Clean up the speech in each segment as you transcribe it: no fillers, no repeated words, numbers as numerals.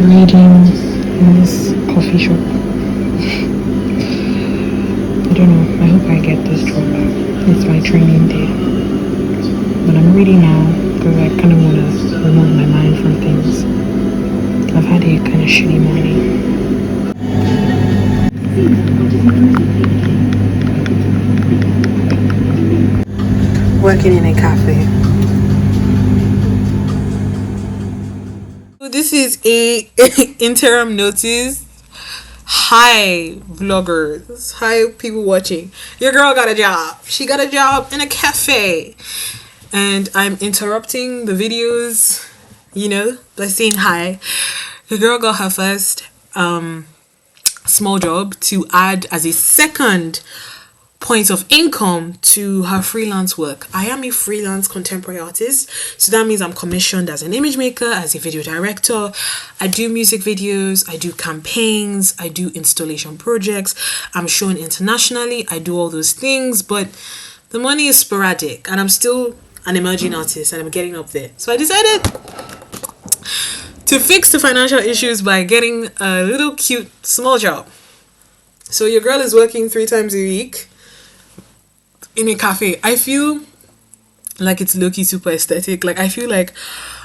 reading in this coffee shop. I don't know. I hope I get this job. It's my training day. But I'm reading now because I kind of want to remove my mind from things. I've had a kind of shitty morning. Working in a cafe. This is a interim notice. Hi vloggers, hi people watching. Your girl got a job. She got a job in a cafe, and I'm interrupting the videos, by saying hi. The girl got her first small job to add as a second point of income to her freelance work. I am a freelance contemporary artist, so that means I'm commissioned as an image maker, as a video director. I do music videos, I do campaigns, I do installation projects. I'm shown internationally, I do all those things, but the money is sporadic, and I'm still an emerging artist, and I'm getting up there. So I decided to fix the financial issues by getting a little cute small job. So your girl is working 3 times a week in a cafe. I feel like it's low-key super aesthetic. Like, I feel like,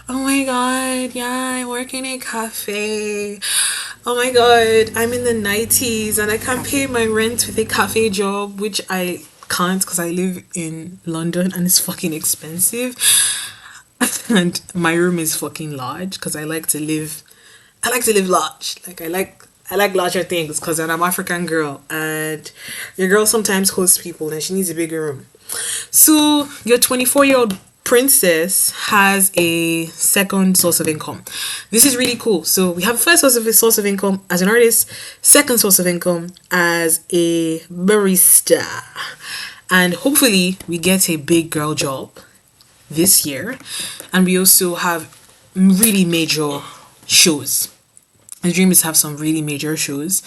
oh my god, yeah, I work in a cafe. Oh my god, I'm in the 90s and I can't pay my rent with a cafe job, which I can't because I live in London and it's fucking expensive. And my room is fucking large because I like to live large. Like, I like larger things because I'm an African girl, and your girl sometimes hosts people and she needs a bigger room. So your 24-year-old princess has a second source of income. This is really cool. So we have first source of income as an artist, second source of income as a barista, and hopefully we get a big girl job this year, and we also have really major shows. The dream is to have some really major shows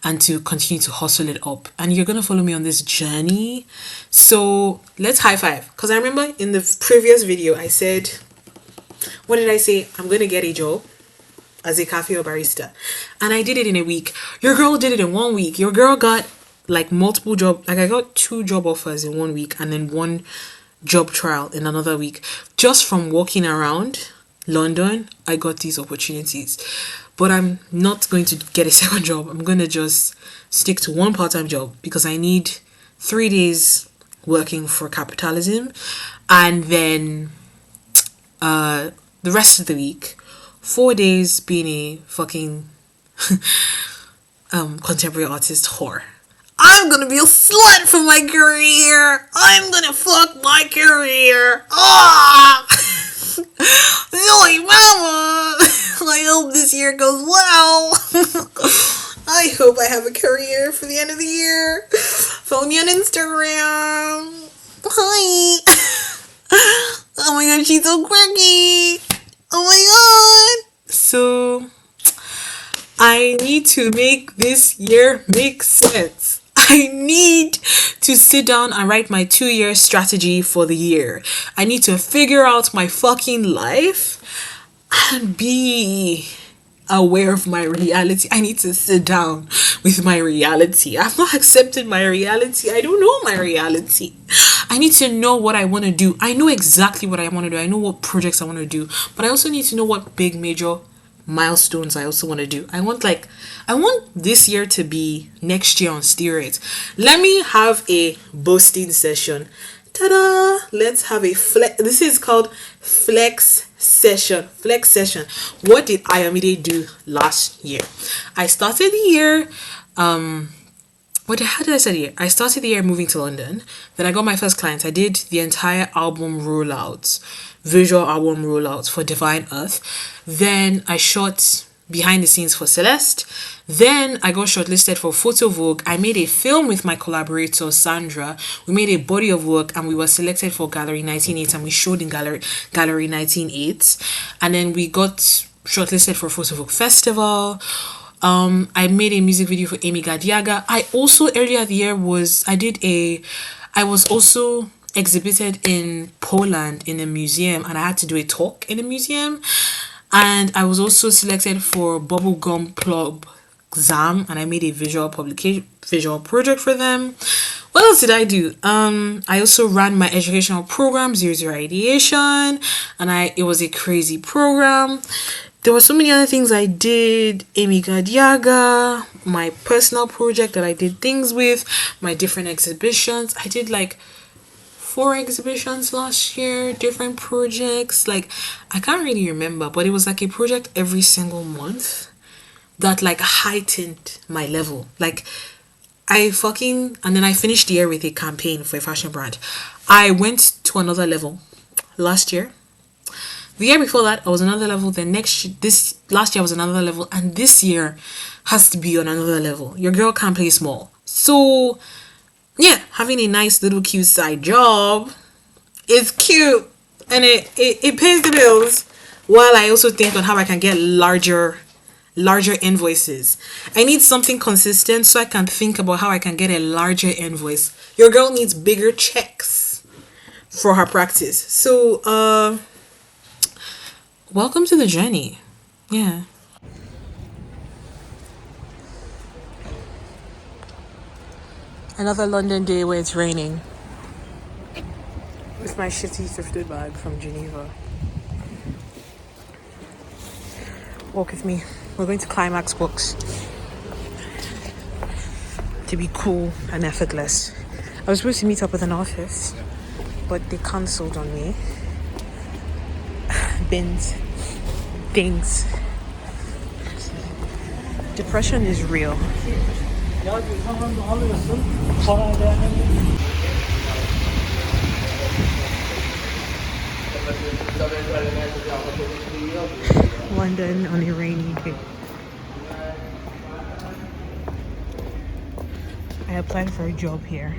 and to continue to hustle it up. And you're going to follow me on this journey. So let's high five. Because I remember in the previous video, I said, what did I say? I'm going to get a job as a cafe or barista. And I did it in a week. Your girl did it in 1 week. Your girl got like multiple job. Like, I got 2 job offers in 1 week and then 1 job trial in another week. Just from walking around London, I got these opportunities. But I'm not going to get a second job. I'm going to just stick to 1 part-time job because I need 3 days working for capitalism, and then the rest of the week, 4 days being a fucking contemporary artist whore. I'm gonna be a slut for my career. I'm gonna fuck my career. Ah! Silly mama. I hope this year goes well. I hope I have a career for the end of the year. Follow me on Instagram. Hi. Oh my god, she's so quirky. Oh my god. So I need to make this year make sense. I need to sit down and write my 2-year strategy for the year. I need to figure out my fucking life and be aware of my reality. I need to sit down with my reality. I've not accepted my reality. I don't know my reality. I need to know what I want to do. I know exactly what I want to do. I know what projects I want to do. But I also need to know what big major milestones I also want to do. I want this year to be next year on steroids. Let me have a boasting session. Ta-da! Let's have a flex. This is called flex session. Flex session. What did Ayomide do last year? I started the year how did I start the year? I started the year moving to London. Then I got my first client. I did the entire album rollout, visual album rollout for Divine Earth. Then I shot behind the scenes for Celeste. Then I got shortlisted for Photo Vogue. I made a film with my collaborator Sandra. We made a body of work and we were selected for Gallery 19.8 and we showed in Gallery 19.8. And then we got shortlisted for Photo Vogue Festival. I made a music video for Amy Gadiaga. I also earlier the year I was also exhibited in Poland in a museum, and I had to do a talk in a museum. And I was also selected for Bubblegum Club exam, and I made a visual project for them. What else did I do? I also ran my educational program, Zero Ideation, and it was a crazy program. There were so many other things I did. Amy Gadiaga, my personal project that I did things with, my different exhibitions. I did like 4 exhibitions last year, different projects. Like, I can't really remember, but it was like a project every single month that like heightened my level. Like, and then I finished the year with a campaign for a fashion brand. I went to another level last year. The year before that, I was another level. This last year was another level, and this year has to be on another level. Your girl can't play small. So yeah, having a nice little cute side job is cute, and it pays the bills, while I also think on how I can get larger invoices. I need something consistent so I can think about how I can get a larger invoice. Your girl needs bigger checks for her practice. So welcome to the journey. Yeah. Another London day where it's raining. With my shitty thrifted bag from Geneva. Walk with me. We're going to Climax Books to be cool and effortless. I was supposed to meet up with an office, but they cancelled on me. Bins. Things. Depression is real. London on a rainy day. I applied for a job here.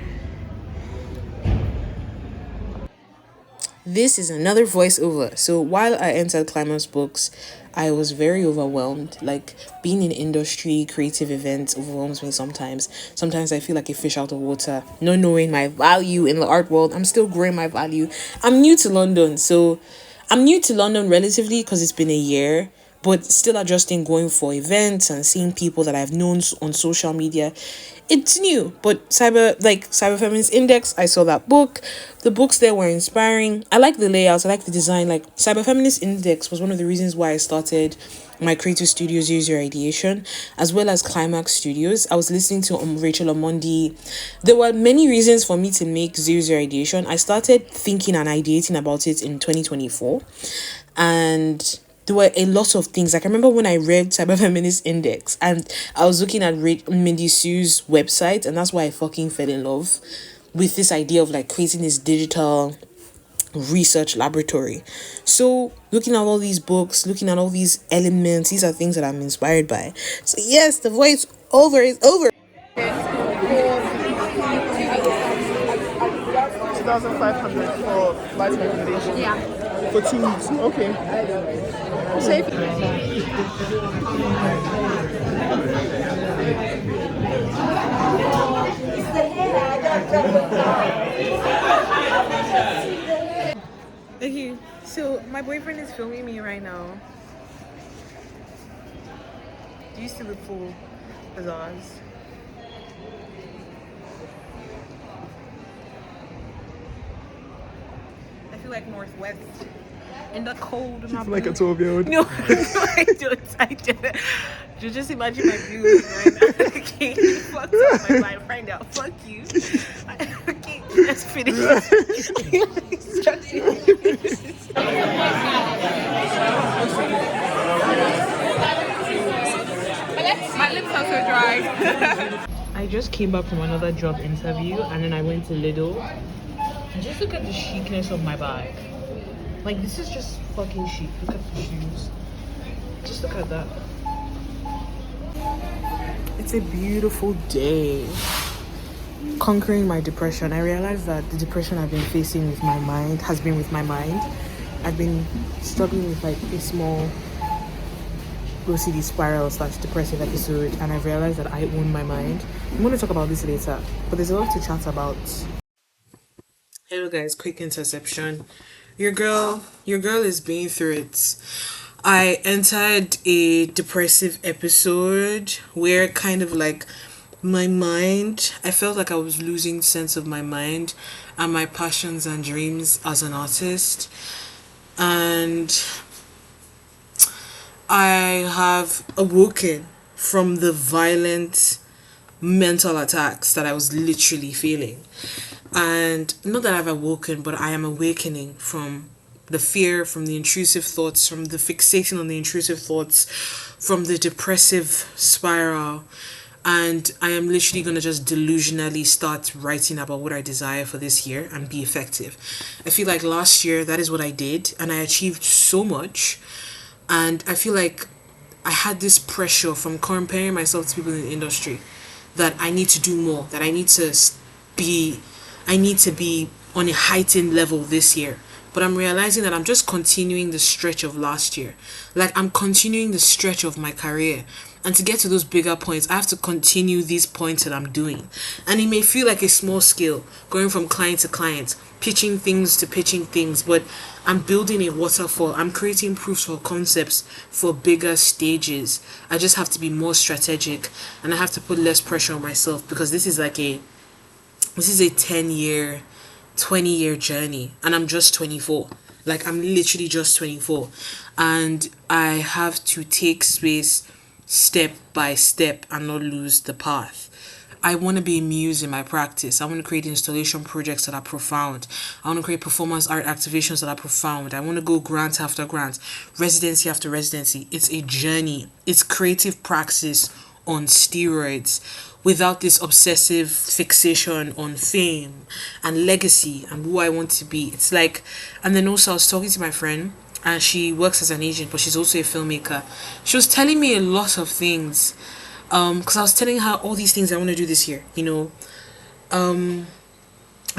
This is another voiceover. So while I entered Climax Books, I was very overwhelmed. Like, being in industry, creative events overwhelms me sometimes. Sometimes I feel like a fish out of water, not knowing my value in the art world. I'm still growing my value. I'm new to London, relatively because it's been a year, but still adjusting, going for events and seeing people that I've known on social media. It's new, but Cyber Feminist Index, I saw that book. The books there were inspiring. I like the layouts, I like the design. Like, Cyber Feminist Index was one of the reasons why I started my creative studios, User Ideation, as well as Climax Studios. I was listening to Rachel Omondi. There were many reasons for me to make User Ideation. I started thinking and ideating about it in 2024, and there were a lot of things. Like, I remember when I read Cyber Feminist Index and I was looking at Mindy Sue's website, and that's why I fucking fell in love with this idea of like creating this digital research laboratory. So looking at all these books, looking at all these elements, these are things that I'm inspired by. So yes, the voice over is over. 2,500 for flight accommodation. Yeah. For 2 weeks. Okay. Safe. Okay, so my boyfriend is filming me right now. Do you see the full pizzazz? I feel like Northwest in the cold. You feel like a 12-year-old. No, I don't. Just imagine my views right now. Okay, you fucked up my life right now. Fuck you. Okay, let's finish. My lips are so dry. I just came back from another job interview, and then I went to Lidl. Just look at the chicness of my bag. Like, this is just fucking chic. Look at the shoes. Just look at that. It's a beautiful day. Conquering my depression. I realized that the depression I've been facing with my mind has been with my mind. I've been struggling with like a small OCD spiral / depressive episode, and I've realized that I own my mind. I'm going to talk about this later, but there's a lot to chat about. Hello guys, quick interception. Your girl is being through it. I entered a depressive episode where kind of like my mind, I felt like I was losing sense of my mind and my passions and dreams as an artist. And I have awoken from the violent mental attacks that I was literally feeling. And not that I've awoken, but I am awakening from the fear, from the intrusive thoughts, from the fixation on the intrusive thoughts, from the depressive spiral. And I am literally going to just delusionally start writing about what I desire for this year and be effective. I feel like last year, that is what I did, and I achieved so much. And I feel like I had this pressure from comparing myself to people in the industry that I need to do more, that be, I need to be on a heightened level this year. But I'm realizing that I'm just continuing the stretch of last year. Like I'm continuing the stretch of my career. And to get to those bigger points, I have to continue these points that I'm doing. And it may feel like a small scale, going from client to client, pitching things to pitching things, but I'm building a waterfall. I'm creating proofs for concepts for bigger stages. I just have to be more strategic and I have to put less pressure on myself because this is a 10-year, 20-year journey and I'm just 24. Like I'm literally just 24 and I have to take space step by step and not lose the path. I want to be a muse in my practice. I want to create installation projects that are profound. I want to create performance art activations that are profound. I want to go grant after grant, residency after residency. It's a journey. It's creative praxis on steroids without this obsessive fixation on fame and legacy and who I want to be. It's like, and then also I was talking to my friend and she works as an agent, but she's also a filmmaker. She was telling me a lot of things, because I was telling her all these things I want to do this year, and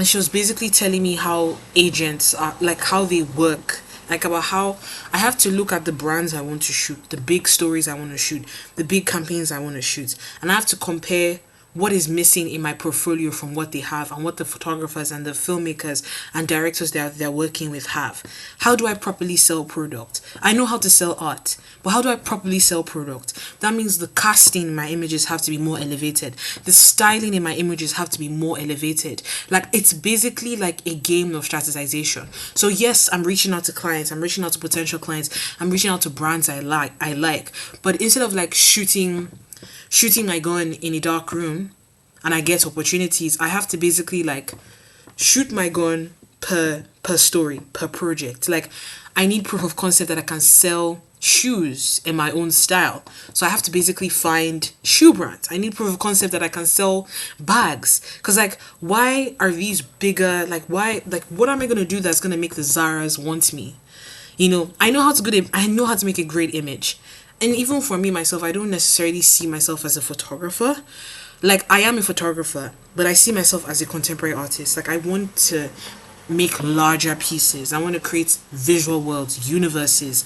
she was basically telling me how agents are, like how they work, like about how I have to look at the brands I want to shoot, the big stories I want to shoot, the big campaigns I want to shoot, and I have to compare what is missing in my portfolio from what they have and what the photographers and the filmmakers and directors they're working with have. How do I properly sell product? I know how to sell art, but how do I properly sell product? That means the casting in my images have to be more elevated. The styling in my images have to be more elevated. Like it's basically like a game of strategization. So yes, I'm reaching out to clients, I'm reaching out to potential clients, I'm reaching out to brands I like. But instead of like shooting my gun in a dark room and I get opportunities, I have to basically like shoot my gun per story, per project. Like I need proof of concept that I can sell shoes in my own style. So I have to basically find shoe brands. I need proof of concept that I can sell bags. Cause like why are these bigger, like why, like what am I gonna do that's gonna make the Zaras want me? I know how to make a great image. And even for me myself, I don't necessarily see myself as a photographer. Like I am a photographer, but I see myself as a contemporary artist. Like I want to make larger pieces. I want to create visual worlds, universes.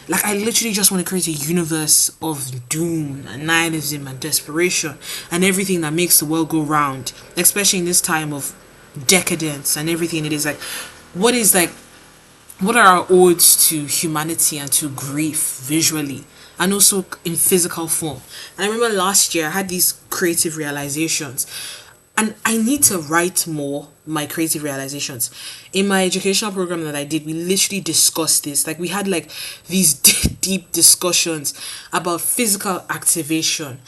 Like I literally just want to create a universe of doom and nihilism and desperation and everything that makes the world go round, especially in this time of decadence and everything. It is like what are our odes to humanity and to grief visually and also in physical form? And I remember last year I had these creative realizations and I need to write more my creative realizations. In my educational program that I did, we literally discussed this. Like we had like these deep discussions about physical activation,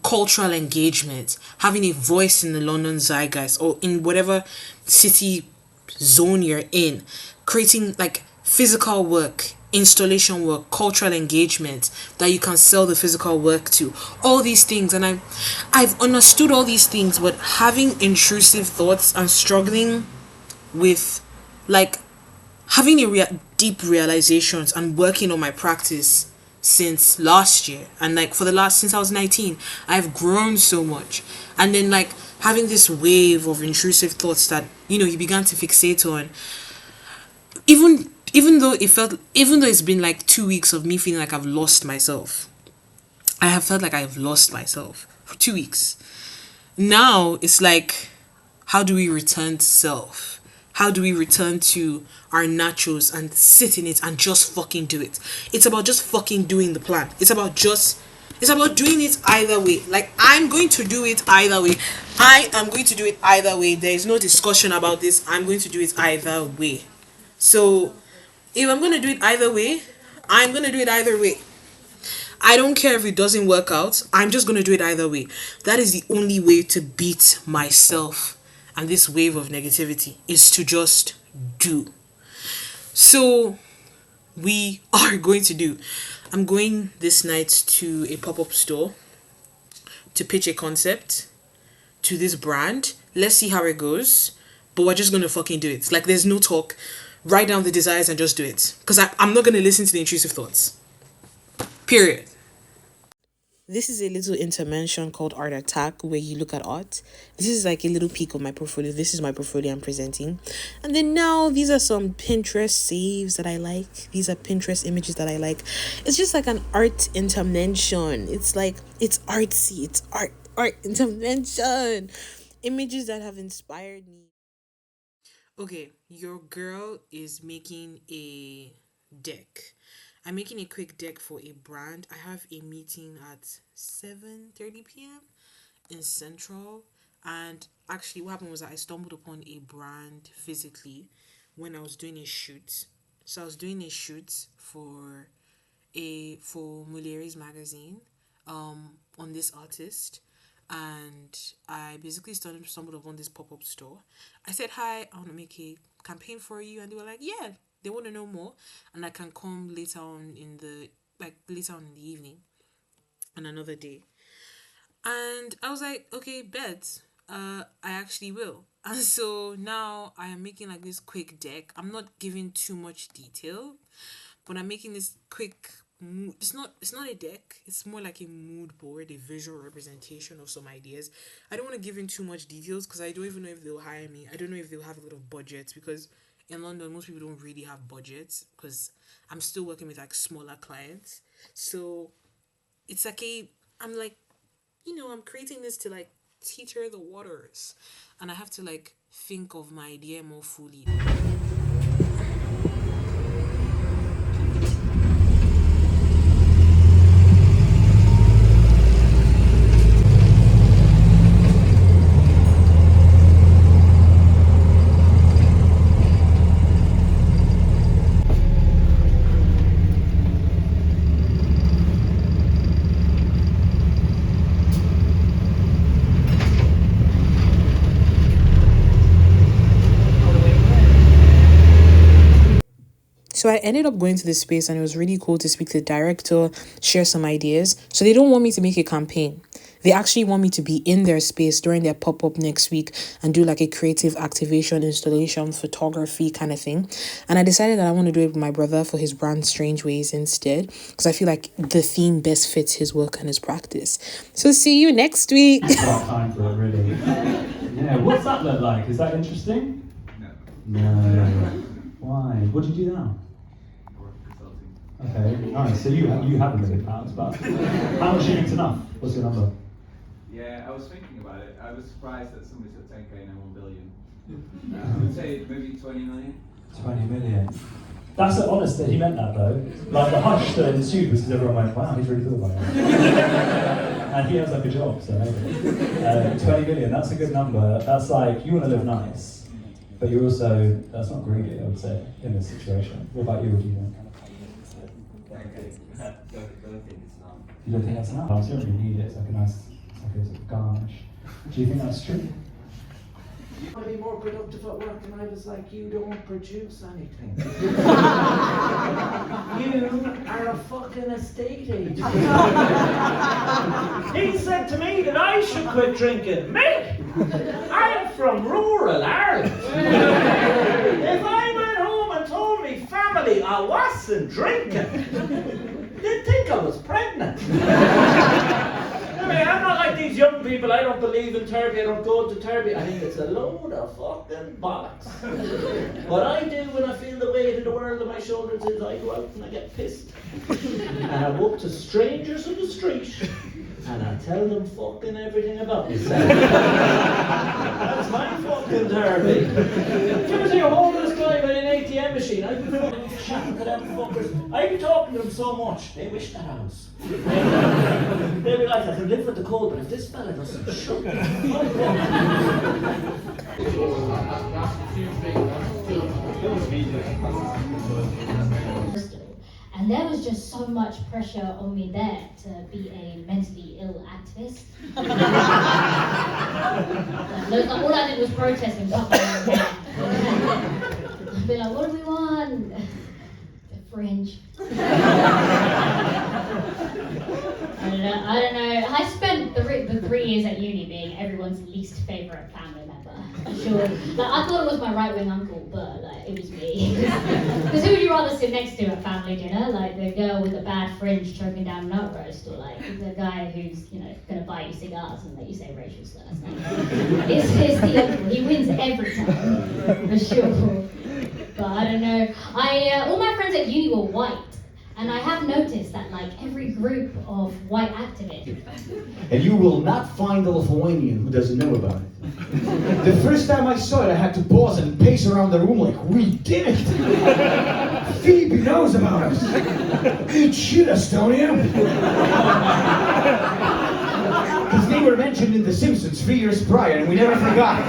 cultural engagement, having a voice in the London zeitgeist or in whatever city zone you're in, creating like physical work, installation work, cultural engagement that you can sell the physical work to, all these things. And I've understood all these things, but having intrusive thoughts and struggling with like having deep realizations and working on my practice since last year, and like since I was 19 I've grown so much. And then like having this wave of intrusive thoughts that you began to fixate on, even though it's been like 2 weeks of me feeling like I've lost myself. I have felt like I've lost myself for 2 weeks. Now it's like, how do we return to self? How do we return to our nachos and sit in it and just fucking do it? It's about just fucking doing the plan. It's about doing it either way. Like, I'm going to do it either way. I am going to do it either way. There is no discussion about this. I'm going to do it either way. So, if I'm going to do it either way, I'm going to do it either way. I don't care if it doesn't work out. I'm just going to do it either way. That is the only way to beat myself and this wave of negativity, is to just do. So, we are going to do. I'm going this night to a pop-up store to pitch a concept to this brand. Let's see how it goes. But we're just going to fucking do it. Like, there's no talk. Write down the desires and just do it. Because I'm not going to listen to the intrusive thoughts. Period. This is a little intervention called Art Attack, where you look at art. This is like a little peek of my portfolio. This is my portfolio I'm presenting. And then now these are some Pinterest saves that I like. These are Pinterest images that I like. It's just like an art intervention. It's like, it's artsy. It's art intervention. Images that have inspired me. Okay, your girl is making a deck. I'm making a quick deck for a brand. I have a meeting at 7:30 p.m. in Central. And actually what happened was that I stumbled upon a brand physically when I was doing a shoot. So I was doing a shoot for Muliere's magazine on this artist. And I basically stumbled upon this pop-up store. I said, hi, I want to make a campaign for you. And they were like, yeah, they want to know more. And I can come later on in the evening on another day. And I was like, okay, bet. I actually will. And so now I am making like this quick deck. I'm not giving too much detail, but I'm making this quick mood. It's not a deck. It's more like a mood board, a visual representation of some ideas. I don't want to give in too much details because I don't even know if they'll hire me. I don't know if they'll have a lot of budgets, because in London most people don't really have budgets, because I'm still working with like smaller clients. So it's like I'm like, I'm creating this to like teeter the waters, and I have to like think of my idea more fully. So I ended up going to this space, and it was really cool to speak to the director, share some ideas. So they don't want me to make a campaign. They actually want me to be in their space during their pop-up next week and do like a creative activation, installation, photography kind of thing. And I decided that I want to do it with my brother for his brand Strange Ways instead, because I feel like the theme best fits his work and his practice. So see you next week. Time for it, really. Yeah, what's that look like? Is that interesting? No. Why? What do you do now? Okay, nice. So you have £1 million, but how much do you think's enough? What's your number? Yeah, I was thinking about it. I was surprised that somebody said 10k and then 1 billion. I would say maybe 20 million. 20 million. That's honest that he meant that though. Like the hush that ensued was because everyone went, wow, he's really thought about it. And he has like a job, so maybe. 20 million, that's a good number. That's like, you want to live nice, but you're also, that's not greedy, I would say, in this situation. What about you, what do you think? You don't think that's enough? You don't really need it, it's like a nice, it's like a sort of garnish. Do you think that's true? You want to be more productive at work, and I was like, you don't produce anything. You are a fucking estate agent. He said to me that I should quit drinking. Me? I'm from rural Ireland. If I went home and told me family I wasn't drinking, they'd think I was pregnant. I mean, I'm not like these young people. I don't believe in therapy. I don't go to therapy. I think it's a load of fucking bollocks. What I do when I feel the weight of the world on my shoulders is I go out and I get pissed. And I walk to strangers in the street and I tell them fucking everything about myself. That's my fucking derby. Did you ever see a homeless guy with an ATM machine? I'd be fucking chatting to them fuckers. I'd be talking to them so much, they wish that house. They'd be like, I can live with the cold, but if this fella doesn't shut the fuck And there was just so much pressure on me there to be a mentally ill activist. All I did was protest and fuck around there. I'd be like, what do we want? The fringe. I don't know. I spent the 3 years at uni being everyone's least favourite family member. Sure. Like, I thought it was my right-wing uncle, but like, it was me. Because who would you rather sit next to at family dinner? Like the girl with the bad fringe choking down a nut roast, or like the guy who's, you know, going to buy you cigars and let you say racial slurs. It's the uncle. He wins every time, for sure. But I don't know. All my friends at uni were white. And I have noticed that, like, every group of white activists... And you will not find a Lithuanian who doesn't know about it. The first time I saw it, I had to pause and pace around the room like, we did it! Phoebe knows about us! Eat shit, Estonia! Because they were mentioned in The Simpsons 3 years prior, and we never forgot.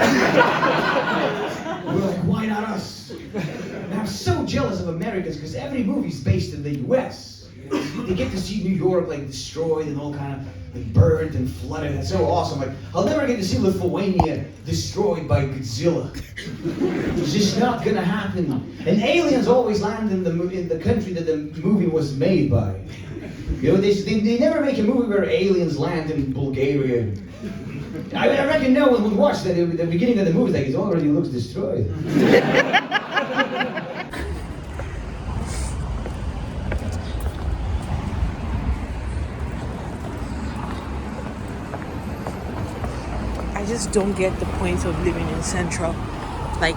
We're like, why not us? And I'm so jealous of Americans because every movie's based in the US. They get to see New York like destroyed and all kind of like burned and flooded. It's so awesome. Like, I'll never get to see Lithuania destroyed by Godzilla. It's just not gonna happen. And aliens always land in the country that the movie was made by. You know, they never make a movie where aliens land in Bulgaria. I reckon no one would watch that. The beginning of the movie, like, it already looks destroyed. I just don't get the point of living in Central. Like,